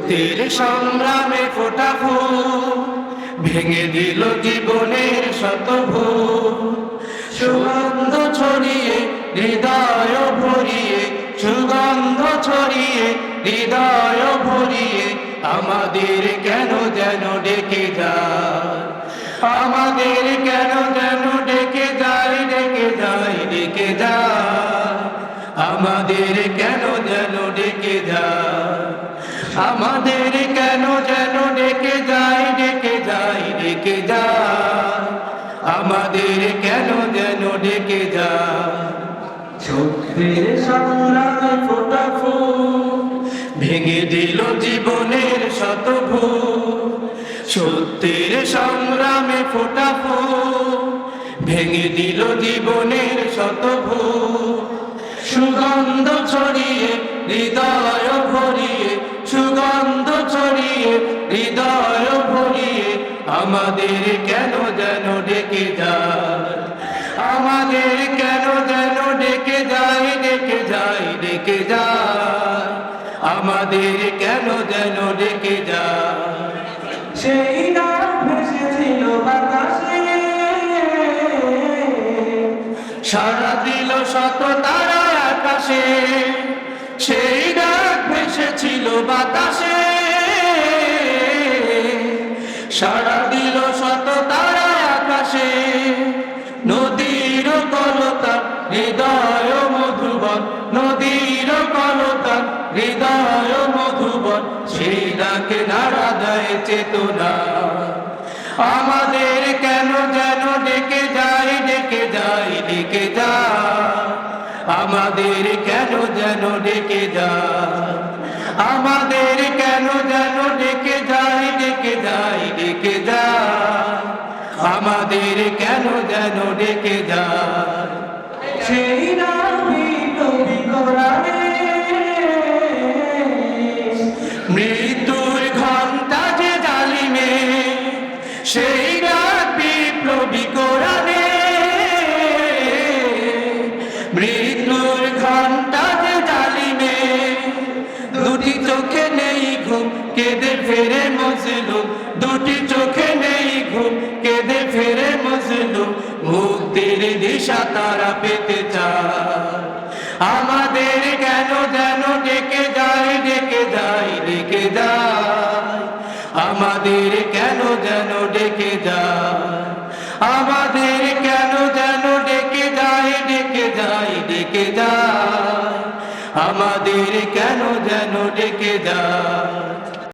সত্যের সংগ্রামে ফোটা ফুল ভেঙে দিল জীবনের শত ভুল। সুগন্ধ ছড়িয়ে হৃদয় ভরিয়ে, সুগন্ধ ছড়িয়ে হৃদয় ভরিয়ে আমাদের কেন যেন ডেকে যায়, আমাদের কেন যেন ডেকে যায়, ডেকে যায়, ডেকে যায়, আমাদের কেন যেন ডেকে যায়, আমাদের কেন যেন ডেকে যায়, ডেকে যায়, ডেকে যায়, আমাদের কেন যেন ডেকে যায়। সত্যের সংগ্রামে ফোটা ফুল ভেঙে দিল জীবনের শত ভুল। সত্যের সংগ্রামে ফোটা ফুল ভেঙে দিল জীবনের শত ভুল। সুগন্ধ ছড়িয়ে হৃদয় ভরিয়ে, সুগন্ধ ছড়িয়ে হৃদয় ভরিয়ে আমাদের কেন যেন ডেকে যায়, আমাদের কেন যেন ডেকে যায়, ডেকে যায়, ডেকে যায়, আমাদের কেন যেন ডেকে যায়। সেই রাত ভেসেছিল বাতাসে, সারা দিল শত তারা আকাশে, সেই রাত ভেসেছিল বাতাসে, সারা দিল শত তারা আকাশে। নদীর কলতান হৃদয় মধুবন, নদীর কলতান হৃদয় মধুবন, সেই ডাকে নাড়া দেয় চেতনা। আমাদের কেন যেন ডেকে যায়, ডেকে যায়, ডেকে যায়, আমাদের কেন যেন ডেকে যায়, আমাদের কেন যেন ডেকে যায়, ডেকে যায়, ডেকে যায়, আমাদের কেন যেন ডেকে যায়। সেই নবী নবী কোরআনে মৃত্যুর ঘণ্টা যে জালিমে, সেই রাত বিপ্লবী কোরআনে মৃত্যুর ঘণ্টা যে জালিমে। দুটি চোখে নেই ঘুম কেঁদে ফেরে মজলুম, দুটি চোখে নেই ঘুম কেঁদে ফেরে মজলুম, মুক্তির দিশা তারা পেতে চায়। আমাদের কেন যেন ডেকে যায়, ডেকে যায়, ডেকে যায়, আমাদের কেন যেন ডেকে যায়, আমাদের কেন যেন ডেকে যায়, ডেকে যায়, ডেকে যায়, আমাদের কেন যেন ডেকে যায়।